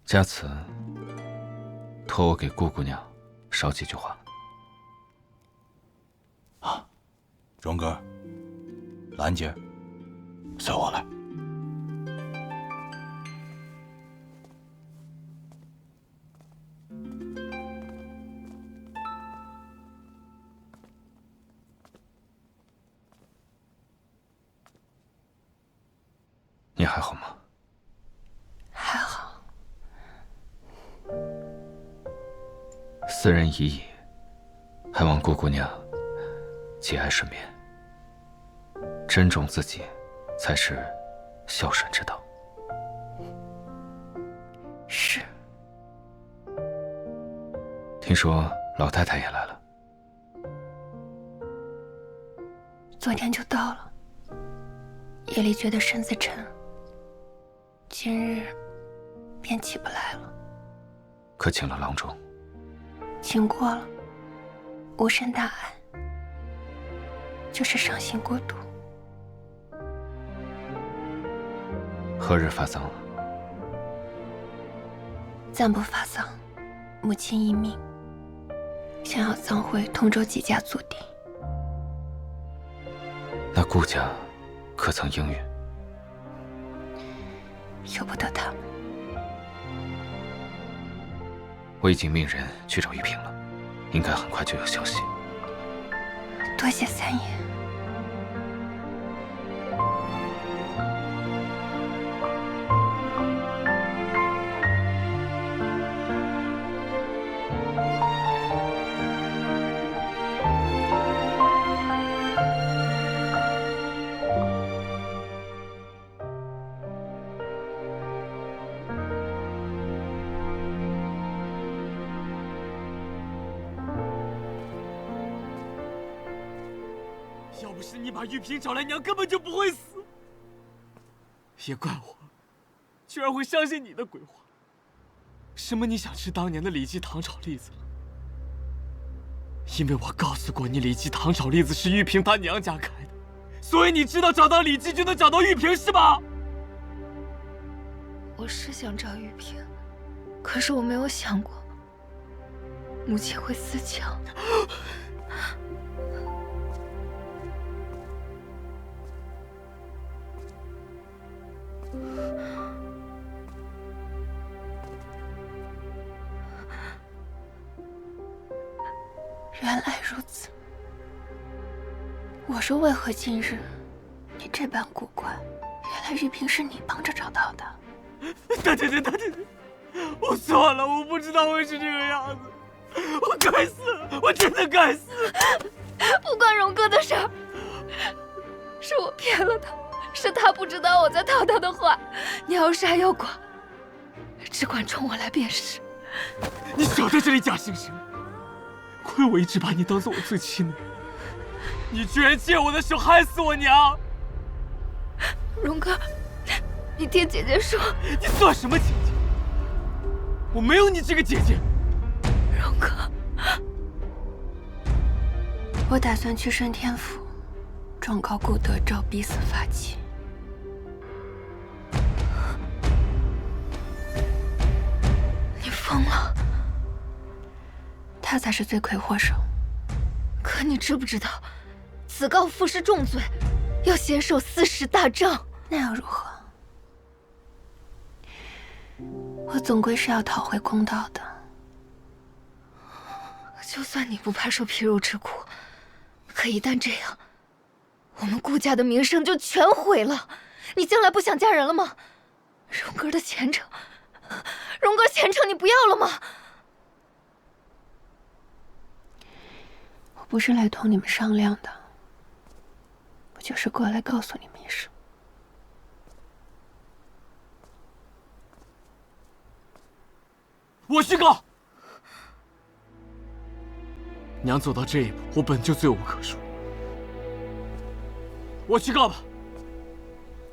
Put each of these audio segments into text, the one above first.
嘉慈，托我给顾姑娘捎几句话。啊，荣哥，兰姐，随我来。你还好吗？还好。斯人已矣，还望顾姑娘节哀顺变，珍重自己，才是孝顺之道。是。听说老太太也来了。昨天就到了，夜里觉得身子沉，今日便起不来了。可请了郎中？请过了，无甚大碍，就是伤心过度。何日发丧？暂不发丧，母亲一命，想要葬回通州几家族弟。那顾家可曾应允？由不得他们。我已经命人去找玉萍了，应该很快就有消息。多谢三爷。要不是你把玉萍找来，娘根本就不会死。也怪我，居然会相信你的鬼话。什么你想吃当年的李记糖炒栗子了？因为我告诉过你，李记糖炒栗子是玉萍她娘家开的，所以你知道找到李记就能找到玉萍是吧？我是想找玉萍，可是我没有想过母亲会撕墙。原来如此。我说为何今日你这般古怪？原来玉萍是你帮着找到的。大姐姐，大姐姐，我错了，我不知道会是这个样子，我该死，我真的该死。不关荣哥的事儿，是我骗了他，是他不知道我在套他的话。你要杀要剐，只管冲我来便是。你少在这里假惺惺，亏我一直把你当做我最亲的人，你居然借我的手害死我娘！荣哥，你听姐姐说。你算什么姐姐？我没有你这个姐姐。荣哥，我打算去顺天府状告顾德昭逼死发妻。你疯了！他才是罪魁祸首。可你知不知道，此告父是重罪，要先受40大杖。那又如何？我总归是要讨回公道的。就算你不怕受皮肉之苦，可一旦这样，我们顾家的名声就全毁了。你将来不想嫁人了吗？荣哥的前程，荣哥前程你不要了吗？我不是来同你们商量的，我就是过来告诉你们一声。我去告！娘走到这一步，我本就罪无可恕。我去告吧，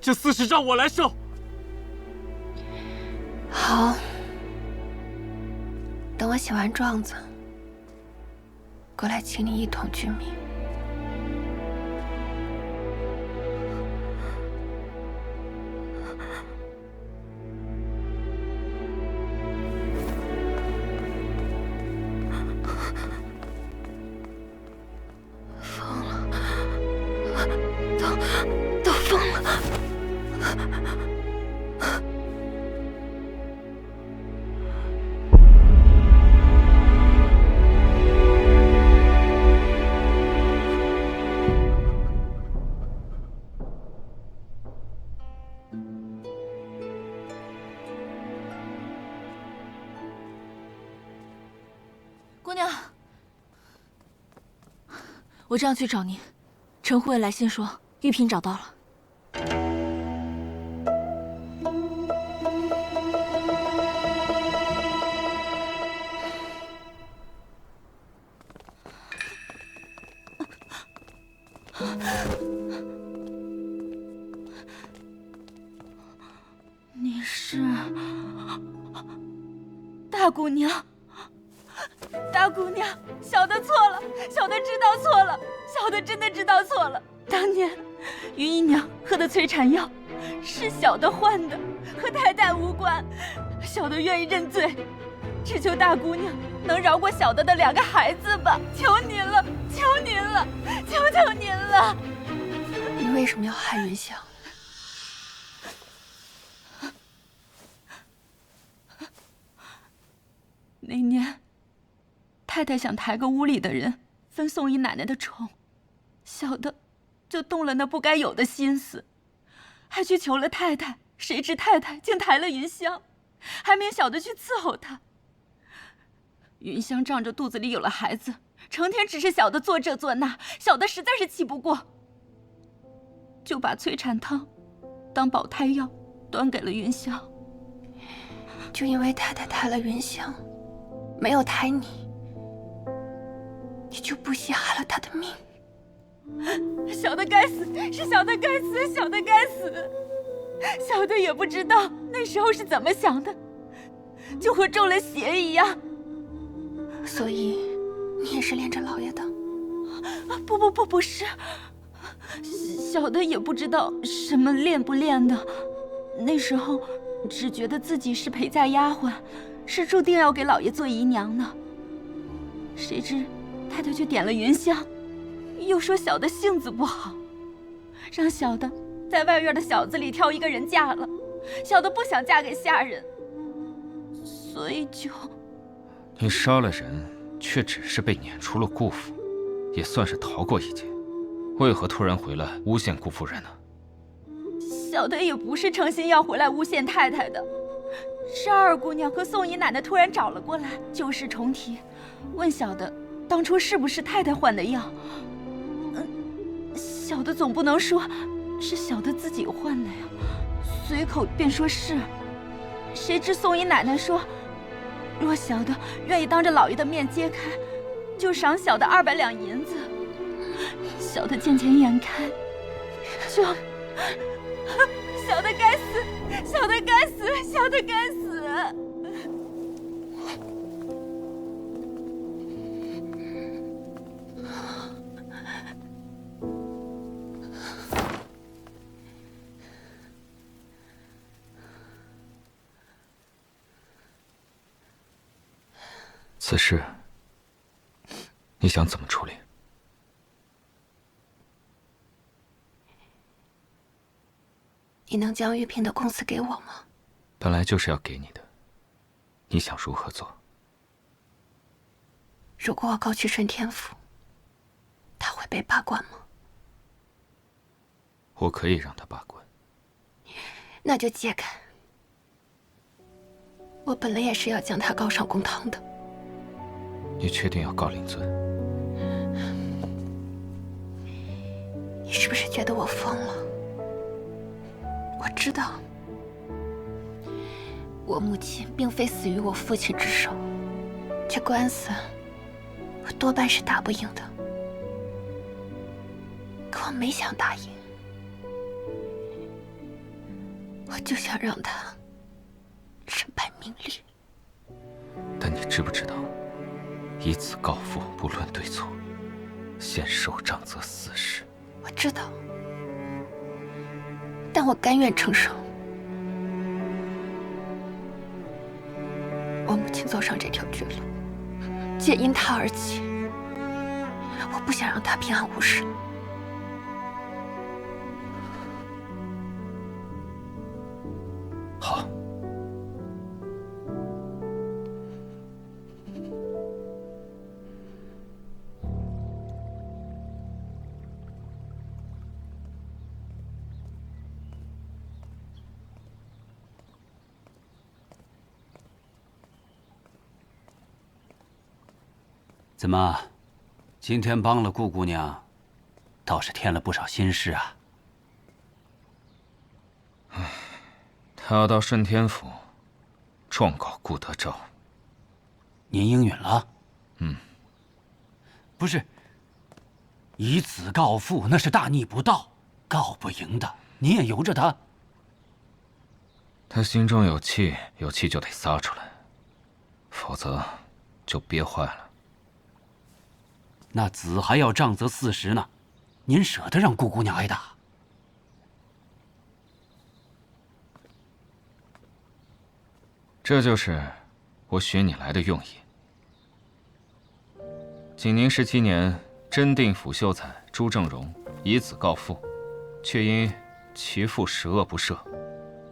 这40杖我来受。好，等我写完状子，过来请你一统军民。姑娘，我这样去找您，陈护卫来信说玉嫔找到了。你是大姑娘。大姑娘，小的错了，小的知道错了，小的真的知道错了。当年云姨娘喝的催产药是小的换的，和太太无关。小的愿意认罪，只求大姑娘能饶过小的2个孩子吧，求您了，求您了，求求您了！你为什么要害云香？那年，太太想抬个屋里的人分宋姨奶奶的宠，小的就动了那不该有的心思，还去求了太太。谁知太太竟抬了云香，还命小的去伺候她。云香仗着肚子里有了孩子，成天指示小的做这做那，小的实在是气不过，就把催产汤当保胎药端给了云香。就因为太太抬了云香，没有抬你，你就不惜害了她的命。小的该死，是小的该死，小的该死。小的也不知道那时候是怎么想的，就和中了邪一样。所以你也是连着老爷的？不是，小的也不知道什么练不练的。那时候只觉得自己是陪嫁丫鬟，是注定要给老爷做姨娘的。谁知太太却点了云香，又说小的性子不好，让小的在外院的小子里挑一个人嫁了。小的不想嫁给下人，所以就……你杀了人，却只是被撵出了顾府，也算是逃过一劫。为何突然回来诬陷顾夫人呢？小的也不是诚心要回来诬陷太太的，是二姑娘和宋姨奶奶突然找了过来，旧事重提，问小的当初是不是太太换的药。小的总不能说是小的自己换的呀，随口便说是。谁知宋姨奶奶说，若小的愿意当着老爷的面揭开，就赏小的200两银子。小的见钱眼开，就……小的该死，小的该死，小的该死！此事，你想怎么处理？你能将玉嫔的公司给我吗？本来就是要给你的，你想如何做？如果我告去顺天府，他会被罢官吗？我可以让他罢官。那就揭开。我本来也是要将他告上公堂的。你确定要告令尊？你是不是觉得我疯了？我知道，我母亲并非死于我父亲之手，这官司我多半是打不赢的。可我没想打赢，我就想让他身败名裂。但你知不知道，以此告父，不论对错，先受杖则死时。我知道。但我甘愿承受。我母亲走上这条绝路，皆因她而起。我不想让她平安无事。怎么，今天帮了顾姑娘，倒是添了不少心事啊？他要到顺天府状告顾德昭。您应允了？嗯。不是，以子告父，那是大逆不道，告不赢的，您也由着他。他心中有气，有气就得撒出来，否则就憋坏了。那子还要杖责40呢，您舍得让顾姑娘挨打？这就是我选你来的用意。景宁17年，真定府秀才朱正荣以子告父，却因其父十恶不赦，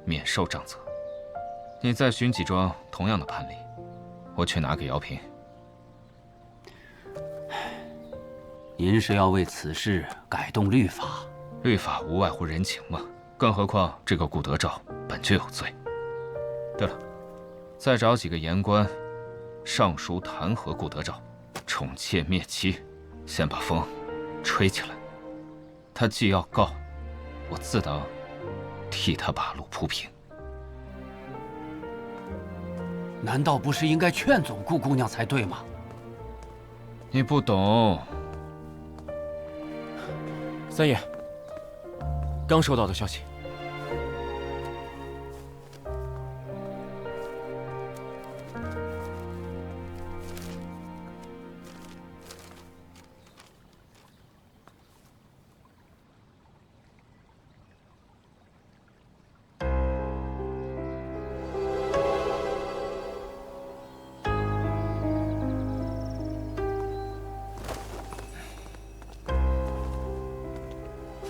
免受杖责。你再寻几桩同样的判例，我去拿给姚平。您是要为此事改动律法？律法无外乎人情嘛，更何况这个顾德昭本就有罪。对了，再找几个言官，上书弹劾顾德昭，宠妾灭妻，先把风吹起来。他既要告，我自当替他把路铺平。难道不是应该劝阻顾姑娘才对吗？你不懂。三爷，刚收到的消息。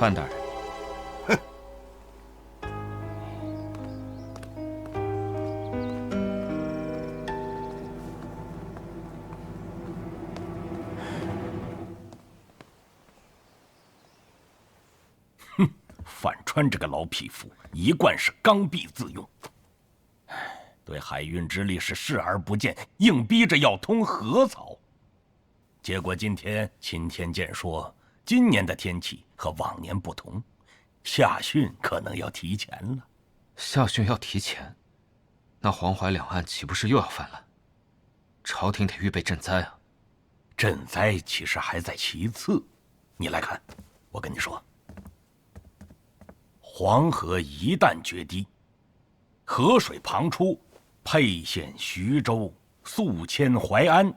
范大人，范川这个老匹夫，一贯是刚愎自用，对海运之力是视而不见，硬逼着要通河槽。结果今天钦天监说，今年的天气和往年不同，夏汛可能要提前了。夏汛要提前，那黄淮两岸岂不是又要泛滥？朝廷得预备赈灾啊！赈灾其实还在其次，你来看，我跟你说，黄河一旦决堤，河水旁出，沛县、徐州、宿迁、淮安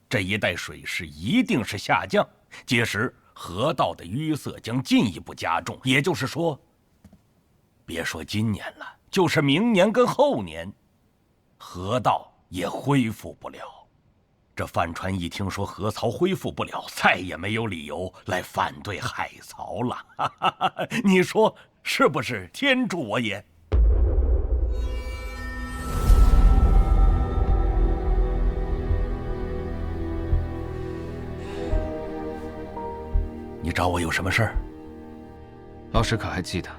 这一带水势一定是下降，届时河道的淤塞将进一步加重。也就是说，别说今年了，就是明年跟后年，河道也恢复不了。这范川一听说河槽恢复不了，再也没有理由来反对海槽了。你说是不是天助我也？你找我有什么事儿？老师可还记得，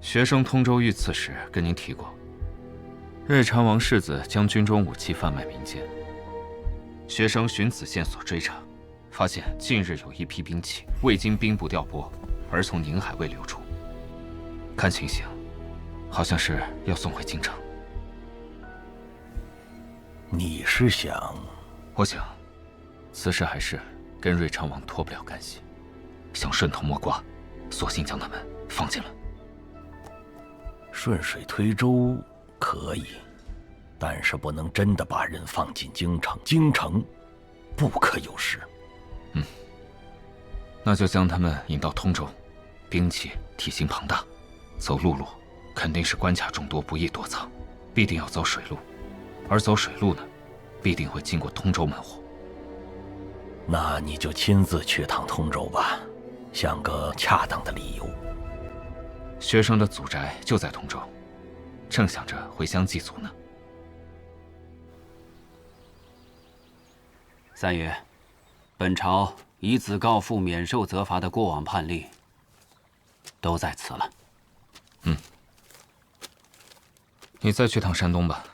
学生通州遇刺时跟您提过，瑞昌王世子将军中武器贩卖民间。学生循此线索追查，发现近日有一批兵器未经兵部调拨，而从宁海卫流出。看情形，好像是要送回京城。你是想？我想，此事还是跟瑞昌王脱不了干系，想顺藤摸瓜，索性将他们放进来。顺水推舟可以，但是不能真的把人放进京城，京城不可有失。那就将他们引到通州，兵器体型庞大，走陆路肯定是关卡众多，不易躲藏，必定要走水路，而走水路呢，必定会经过通州门户。那你就亲自去趟通州吧，想个恰当的理由。学生的祖宅就在通州，正想着回乡祭祖呢。三爷，本朝以子告父免受责罚的过往判例都在此了。你再去趟山东吧，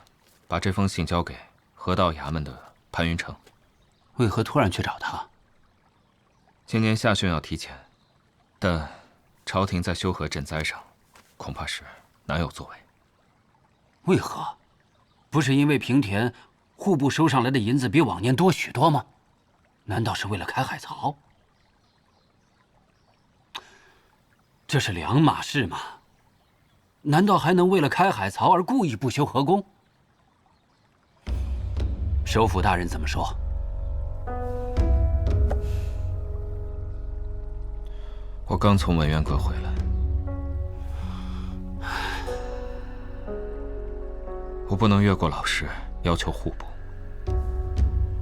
把这封信交给河道衙门的潘云成。为何突然去找他？今年夏训要提前，但朝廷在修河赈灾上，恐怕是难有作为。为何？不是因为平田户部收上来的银子比往年多许多吗？难道是为了开海槽？这是两码事嘛？难道还能为了开海槽而故意不修河工？首辅大人怎么说？我刚从文渊阁回来，我不能越过老师要求户部。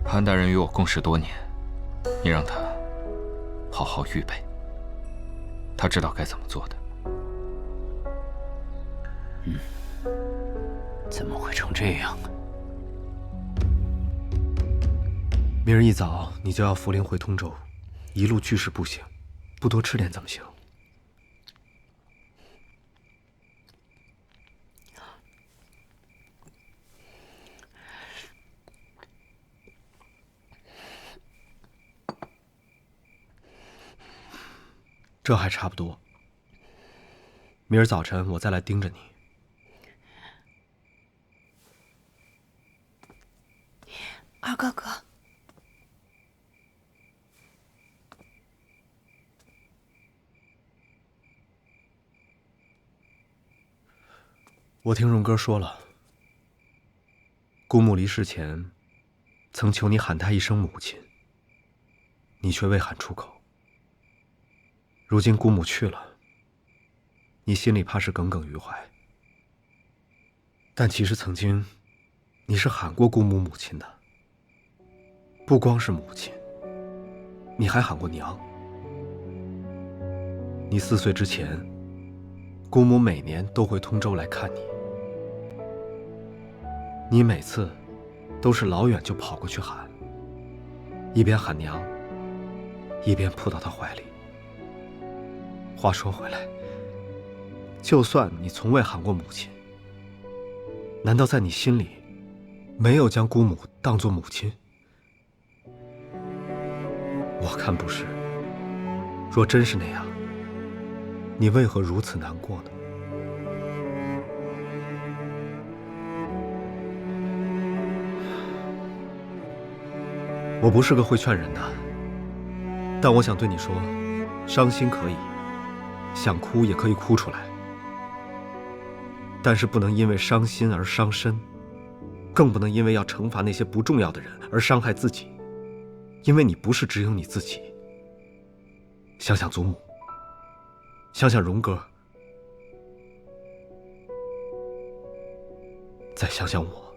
潘大人与我共事多年，你让他好好预备，他知道该怎么做的。怎么会成这样啊？明儿一早你就要扶灵回通州，一路巨事不行，不多吃点怎么行？这还差不多。明儿早晨我再来盯着你。二哥哥，我听荣哥说了，姑母离世前，曾求你喊她一声母亲，你却未喊出口。如今姑母去了，你心里怕是耿耿于怀。但其实曾经，你是喊过姑母母亲的。不光是母亲，你还喊过娘。你4岁之前，姑母每年都会通州来看你。你每次都是老远就跑过去喊，一边喊娘，一边扑到她怀里。话说回来，就算你从未喊过母亲，难道在你心里没有将姑母当作母亲？我看不是。若真是那样，你为何如此难过呢？我不是个会劝人的，但我想对你说，伤心可以，想哭也可以哭出来，但是不能因为伤心而伤身，更不能因为要惩罚那些不重要的人而伤害自己。因为你不是只有你自己。想想祖母，想想荣哥，再想想我。